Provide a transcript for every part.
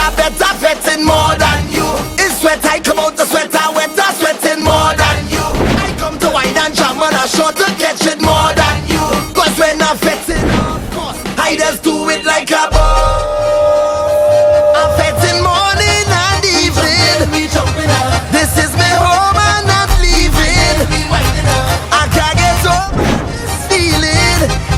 sweater, better fetting more than you. It's sweat, I come out the sweater, wetter sweating more than you. I come to wine and jam and I sure to catch it more than you. Cause when I'm fetting, of course, I just do it like a boss. I'm fetting morning and evening. This is my home and not leaving. I can't get over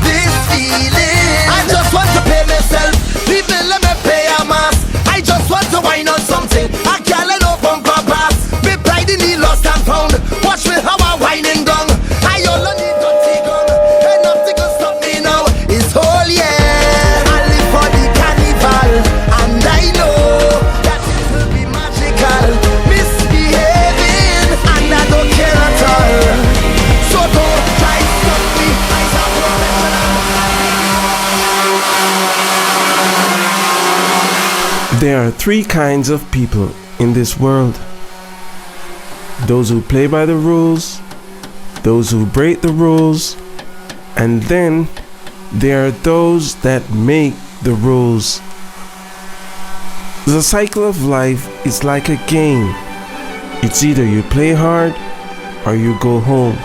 this feeling. I just want to pay myself. People let me pay a mass. I just want to wine on something. I can't let no bumper pass. Me pride in the lost and found. Watch me how I'm whining down. I only need dirty gun. And nothing can stop me now. It's whole year. I live for the carnival. And I know that it will be magical. Misbehaving and I don't care at all. So don't try to stop me. I'm professional. There are three kinds of people in this world. Those who play by the rules, those who break the rules, and then there are those that make the rules. The cycle of life is like a game. It's either you play hard or you go home.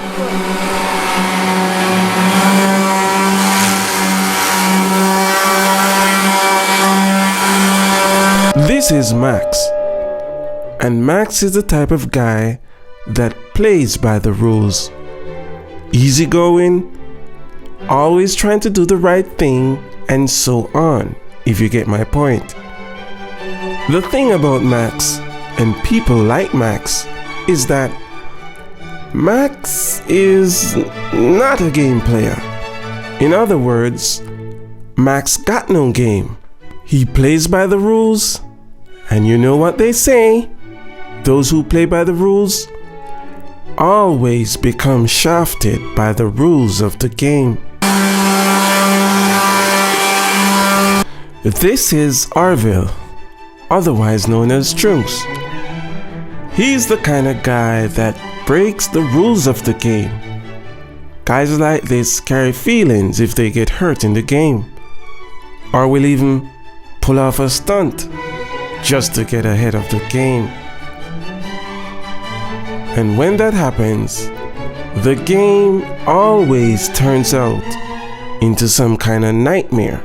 This is Max, and Max is the type of guy that plays by the rules. Easygoing, always trying to do the right thing, and so on, if you get my point. The thing about Max, and people like Max, is that Max is not a game player. In other words, Max got no game. He plays by the rules, and you know what they say, those who play by the rules always become shafted by the rules of the game. This is Arville, otherwise known as Trunks. He's the kind of guy that breaks the rules of the game. Guys like this carry feelings if they get hurt in the game, or will even pull off a stunt just to get ahead of the game. And when that happens, the game always turns out into some kind of nightmare.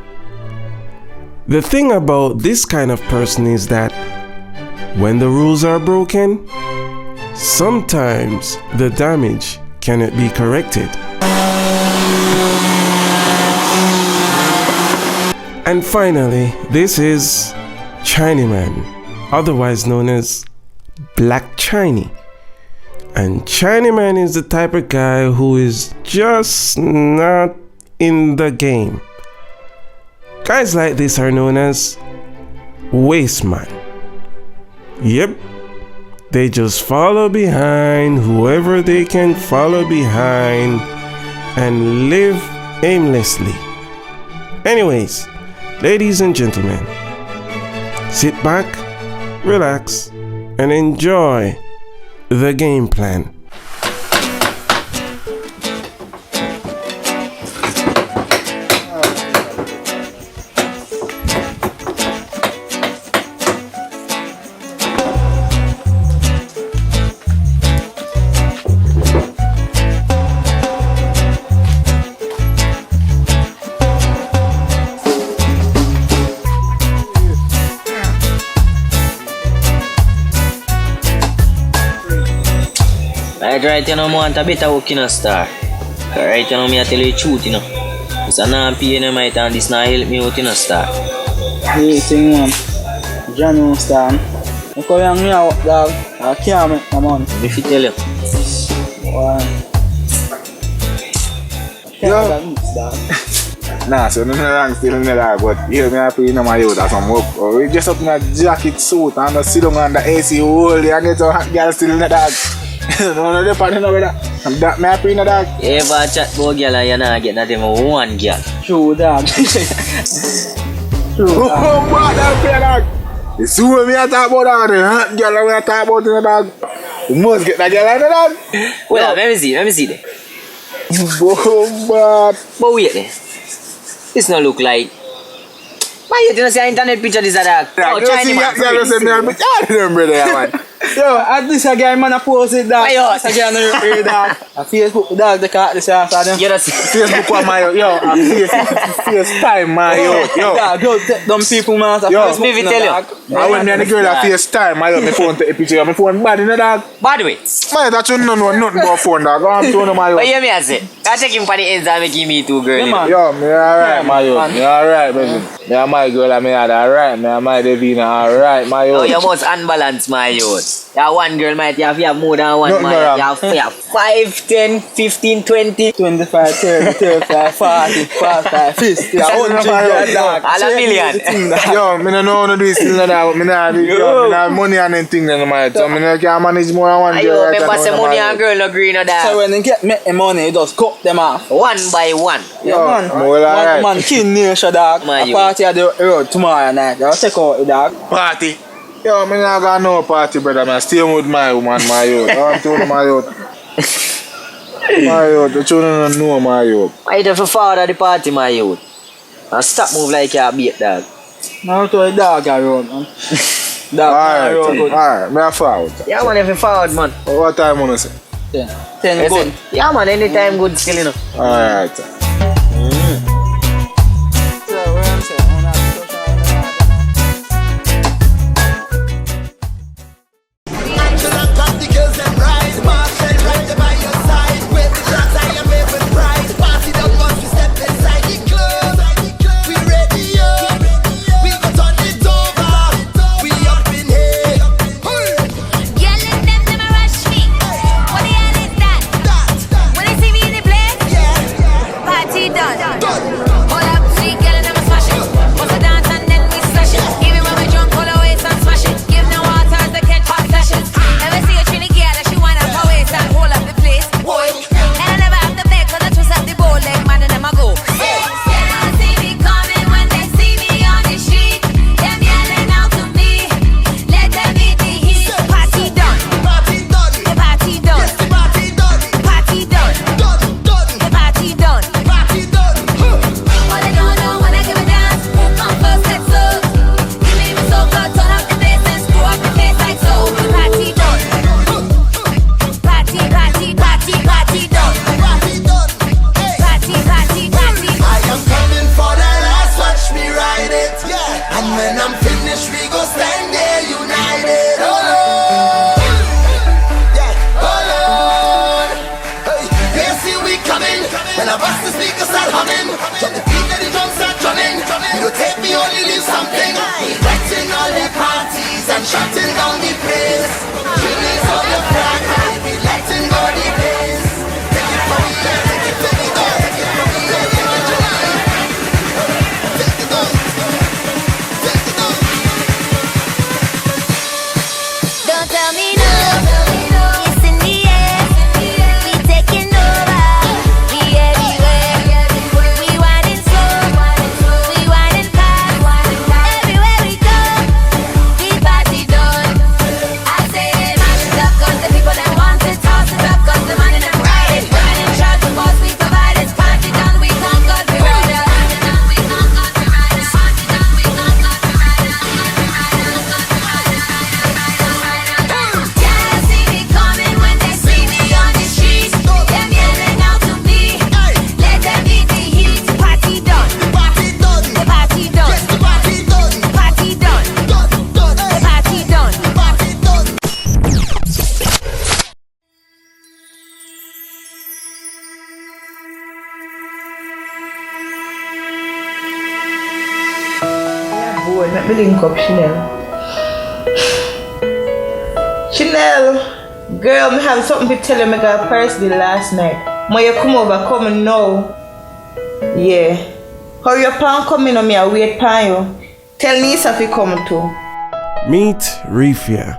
The thing about this kind of person is that when the rules are broken, sometimes the damage cannot be corrected. And finally, this is Chinaman, otherwise known as Black Chiney. And Chinaman is the type of guy who is just not in the game. Guys like this are known as Wasteman. Yep, they just follow behind whoever they can follow behind and live aimlessly. Anyways, ladies and gentlemen, sit back, relax, and enjoy the game plan. Right, you know, I want a better work in a star. Right, you know, me I tell you the truth, you know. It's a non-pay in my and this not help me out in a star. Hey, thing, man. John won't stand. You call me out, dog. I can't make my money. If you tell you. Why? Yo. Nah, so nothing wrong still in the dog, but here me I put in my youth or some work. Or we just up in a jacket suit and just sit down on the AC all day and get a hot girl still in the dog. No, the party no better. I'm that me happy in the dog. You ever chat about girl and you not get nothing but one girl? True, dog. True, Oh, dog. what that play dog? You see what me I talk about that? The hot girl we I talk about in the dog. You must get that girl in the dog. Well, let me see there. But But wait there. This not look like. My youth, you know, see an internet picture this a dog. Oh, You Chinese see, man. you say me a bit hard them, brother, man. Yo, at this a guy man a post it dog. Why yo? This a guy no repair dog. A Facebook dog they can't this after them. You know, see. Facebook one, my youth. Yo, I'm FaceTime, my youth. Yo. Dog, yo, take them people man. Yo, me no, tell you. dog. I went me and the girl at FaceTime, my youth. My phone take a picture. My phone bad in the dog. By the way, My that you don't know nothing about phone, dog. I'm telling you, my what youth. you me I say? I take him for the ends and make him me too, girl. Yeah, You know. man. Yo, me alright, my youth. Man. Me alright, baby. Me and my girl, me had alright. Me and my Davina alright, my Oh, youth. you must unbalance, my youth. Yeah, one girl might have more than one No, man. no, You have 5, 10, 15, 20. 25, 30, 35, 40, 45, 50, 100 dog. All a million. Yo, me don't know how to do this thing like that. Me not have money and anything then, my youth. So me not can manage more than one Ayo, girl. right remember now, say my money youth. and girl no green or So that. when they get make the money, you just cut them off. One by one. Yeah, Yo, man. well, alright. Man, King Nation dog. Man, A you- party at the road tomorrow night. They'll take out the dog. Party. Yo, me not got no party, brother, man. Stay with my woman, my youth. I'm telling you, my youth. My youth, the children don't know my youth. I have to forward the party, my youth. And stop move like you beat dog. Now to the dog around, man. Dog around good. Alright, me a forward. Yeah, man, if you forward, man. What time wanna say? 10 good. Yeah, man, anytime good still, you know. Alright. So, what I'm saying, on that Action and pop the girls them rise, Marshall right there by your side. Wave the glass, I am made with pride. Party down once we step inside the club. We ready up, we go turn it over. We up in here. Yelling them, them a rush me. What the hell is that? When they see me in the place, party done. Hold up, see, girl, and them a smash it. Bust a dance and then we slash it. Even when we drunk, hold our waist and smash it. Give no water as the catch hot flashes. Never see a trini girl that she wind up her waist and hold up the place. And I never have to beg 'cause I twist up the bowl leg, man, and them a go. They don't see me coming when they see me on the street. Them yelling out to me. Let them hit the heat. Party done. Party done, The party done. yes the party done, Party done. done, done, The party done. party done. All they don't know when I give a dance. Come first, let's go. Give me so good, turn up the bass and screw up the bass like so. The party done. Party, party, party, party done. Party done, hey. Party, party, party. I am coming for the last, watch me ride it. Yeah. And when I'm finished, we go stand there united. Hold on. Yeah, hold on. Hey, they see we coming. When I bust the speakers start humming. Drop the beat and the drums start drumming. You don't take me, only leave something. Wrecking all the parties and shutting down the place. Release all the flag, we letting go the pace. Take it from here, take it from here, take it from here, take it from here. Take it on, take it on. Don't tell me no. It's in the air. We taking over. We everywhere. We winding slow. We winding fast. Everywhere we go, the party done. I say mash it up 'cause the people that want it toss it up 'cause the money them ride it. Women in charge, the boss we provide it. Party done, we conquered, we ride it. Party done, we conquered, we ride it. Party done, we conquered, we ride it. Yeah, see me coming when they see me on the streets. Them yelling out to me. Let them hit the heat. Party done. Party done, The party done. yes the party done, Party done. done, done, The hey. party done. Party done. Boy, let me link up Chanel. Chanel, girl, me have something to tell you. Me got a birthday last night. When you come over, come now. Yeah. Hurry up and come in on me, I wait for you. Tell Nisa if you come too. Meet Reefia.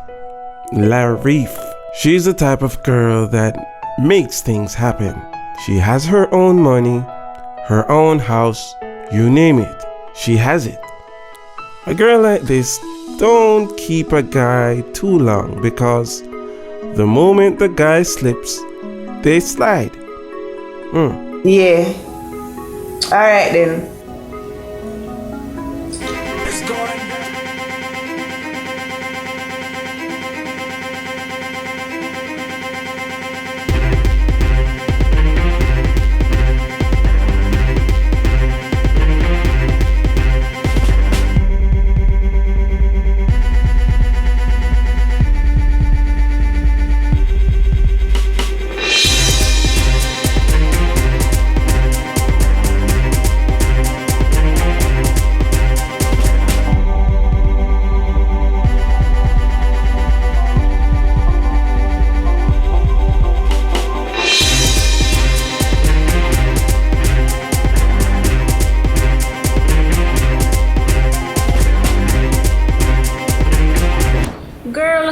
La Reef. She's the type of girl that makes things happen. She has her own money, her own house, you name it. She has it. A girl like this don't keep a guy too long because the moment the guy slips, they slide. Yeah. Alright then.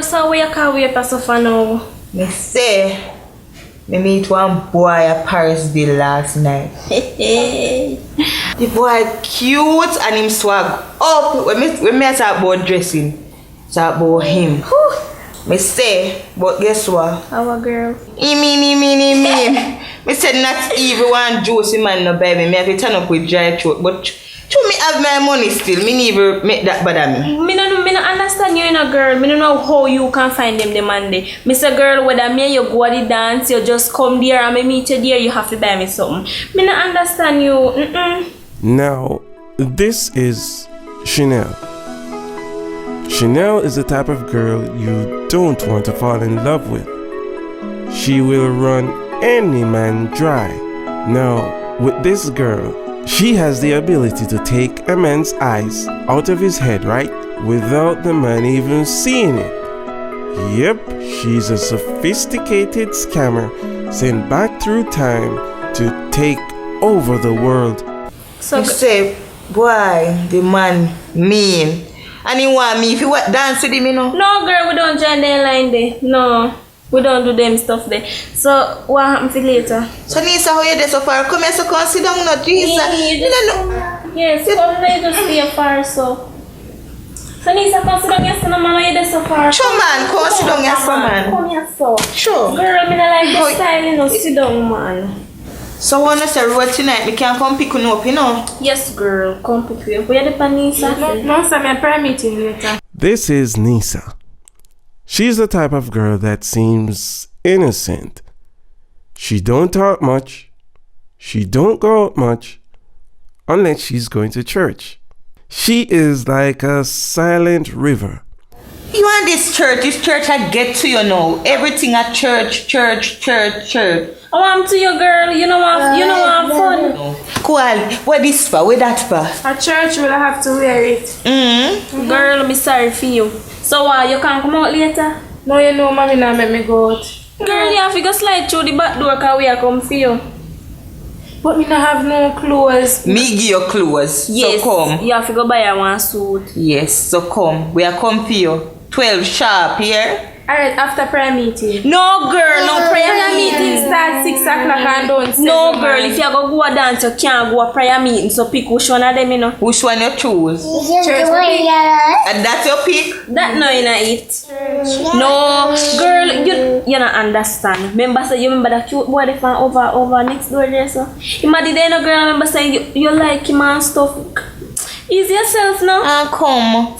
so where you can wait for so far now? Me say, me meet one boy at Paris the last night. The boy cute and him swag up. When me talk about dressing, talk about him. Me say, but guess what? Our girl. He mean. Me said not everyone juicy man no baby. Me have to turn up with dry throat, but to me have my money still. Me never make that bother me. Me no understand you in a girl. Me no know how you can find them the Monday. Me say girl, whether me and you go to the dance, you just come there and me meet you there, you have to buy me something. Me no understand you. Now, this is Chanel. Chanel is the type of girl you don't want to fall in love with. She will run any man dry. Now, with this girl, she has the ability to take a man's eyes out of his head, right? Without the man even seeing it. Yep, she's a sophisticated scammer sent back through time to take over the world. So you say, boy, the man mean. And he want me if you dance with him, you know? No girl, we don't join their line there. No. We don't do them stuff there. So what happens for later? So Nisa, how you there so far? Come here so come sit down, no Jesus. Yes, come here just stay far so. So Nisa, come sit down, yes, no man, you there so far. Sure man, come sit down, yes, man. Come here so. Sure. Girl, me not like this style, you know, sit down, man. So when I say road tonight, we can come pick you up, you know? Yes, girl, come pick you up. Where the Nisa? No, sir, my prayer meeting later. This is Nisa. She's the type of girl that seems innocent. She don't talk much. She don't go out much. Unless she's going to church. She is like a silent river. You want this church I get to you now. Everything at church. I want to you, girl. You know what fun. Cool. What this for? Where that for? At church, will I have to wear it? Girl, I'm sorry for you. So you can't come out later? No, you know, mommy not make me go out. Girl, you have to go slide through the back door because we are come for you. But me not have no clothes. Me give you clothes. Yes, so come. You have to go buy one suit. Yes, so come. We are come for you. 12 sharp here. Alright, after prayer meeting. No, girl, no prayer meeting start 6 o'clock and don't. No, girl, if you go a dance, you can't go a prayer meeting. So pick which one of them, you know. Which one you choose? Church pick. And that's your pick? That no, you not it. No, girl, you not understand. Remember that cute boy that found over next door there, so. Imagine then, no girl, remember saying you like him and stuff. Ease yourself now. And come.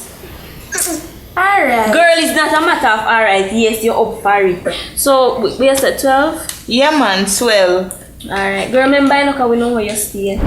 Alright. Girl, it's not a matter of alright. Yes, you're up for it. So, we are at 12? Yeah, man, 12. Alright. Girl, remember, we know where you stay.